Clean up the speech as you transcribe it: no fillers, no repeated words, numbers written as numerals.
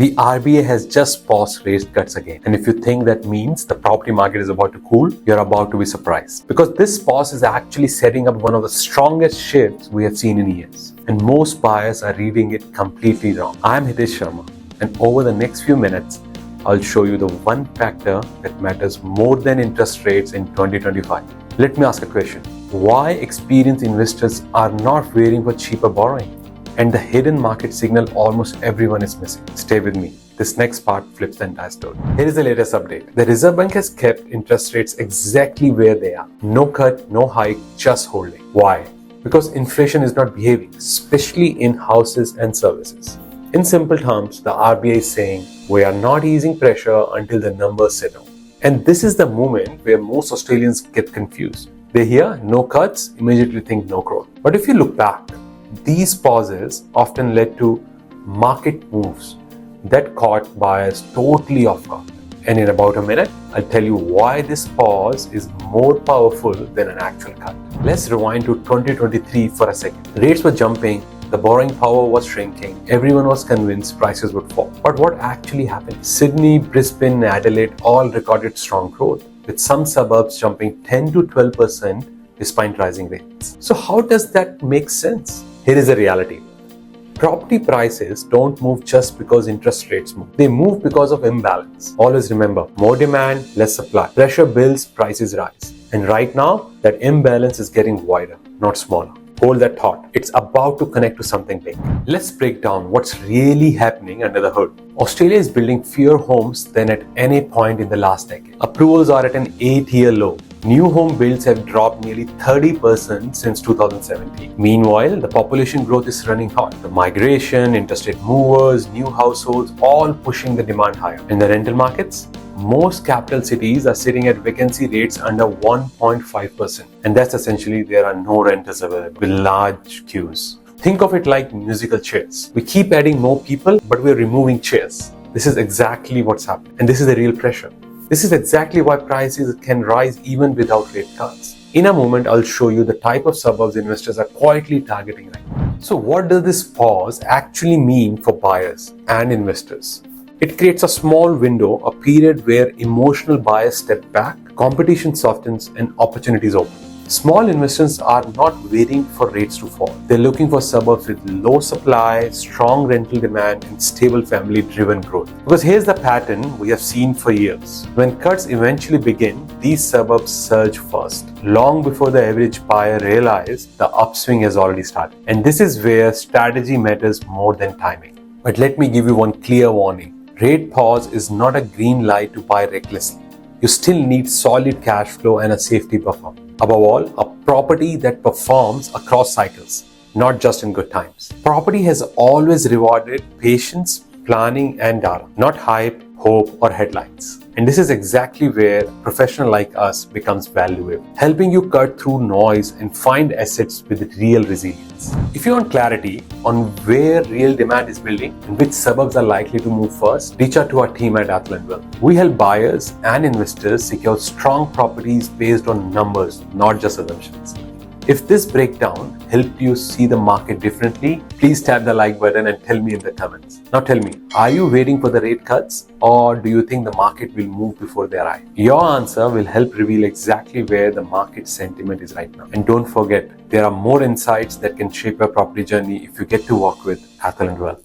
The RBA has just paused rate cuts again. And if you think that means the property market is about to cool, you're about to be surprised. Because this pause is actually setting up one of the strongest shifts we have seen in years. And most buyers are reading it completely wrong. I'm Hitesh Sharma. And over the next few minutes, I'll show you the one factor that matters more than interest rates in 2025. Let me ask a question. Why experienced investors are not waiting for cheaper borrowing? And the hidden market signal almost everyone is missing. Stay with me. This next part flips the entire story. Here is the latest update. The Reserve Bank has kept interest rates exactly where they are. No cut, no hike, just holding. Why? Because inflation is not behaving, especially in houses and services. In simple terms, the RBA is saying we are not easing pressure until the numbers settle. And this is the moment where most Australians get confused. They hear no cuts, immediately think no growth. But if you look back, these pauses often led to market moves that caught buyers totally off guard. And in about a minute, I'll tell you why this pause is more powerful than an actual cut. Let's rewind to 2023 for a second. Rates were jumping, the borrowing power was shrinking, everyone was convinced prices would fall. But what actually happened? Sydney, Brisbane, Adelaide all recorded strong growth, with some suburbs jumping 10 to 12% despite rising rates. So how does that make sense? Here is the reality. Property prices don't move just because interest rates move. They move because of imbalance. Always remember, more demand, less supply. Pressure builds, prices rise. And right now, that imbalance is getting wider, not smaller. Hold that thought. It's about to connect to something big. Let's break down what's really happening under the hood. Australia is building fewer homes than at any point in the last decade. Approvals are at an 8-year low. New home builds have dropped nearly 30% since 2017. Meanwhile, the population growth is running hot. The migration, interstate movers, new households, all pushing the demand higher. In the rental markets, most capital cities are sitting at vacancy rates under 1.5%. And that's essentially there are no renters available with large queues. Think of it like musical chairs. We keep adding more people, but we're removing chairs. This is exactly what's happening. And this is the real pressure. This is exactly why prices can rise even without rate cuts. In a moment, I'll show you the type of suburbs investors are quietly targeting right now. So what does this pause actually mean for buyers and investors? It creates a small window, a period where emotional buyers step back, competition softens, and opportunities open. Small investors are not waiting for rates to fall. They're looking for suburbs with low supply, strong rental demand, and stable family-driven growth. Because here's the pattern we have seen for years. When cuts eventually begin, these suburbs surge first, long before the average buyer realizes the upswing has already started. And this is where strategy matters more than timing. But let me give you one clear warning. Rate pause is not a green light to buy recklessly. You still need solid cash flow and a safety buffer. Above all, a property that performs across cycles, not just in good times. Property has always rewarded patience, planning, and data, not hype, hope, or headlines. And this is exactly where a professional like us becomes valuable, helping you cut through noise and find assets with real resilience. If you want clarity on where real demand is building and which suburbs are likely to move first, reach out to our team at AtholantWealth. We help buyers and investors secure strong properties based on numbers, not just assumptions. If this breakdown helped you see the market differently, please tap the like button and tell me in the comments. Now tell me, are you waiting for the rate cuts or do you think the market will move before their eye? Your answer will help reveal exactly where the market sentiment is right now. And don't forget, there are more insights that can shape your property journey if you get to work with AtholantWealth.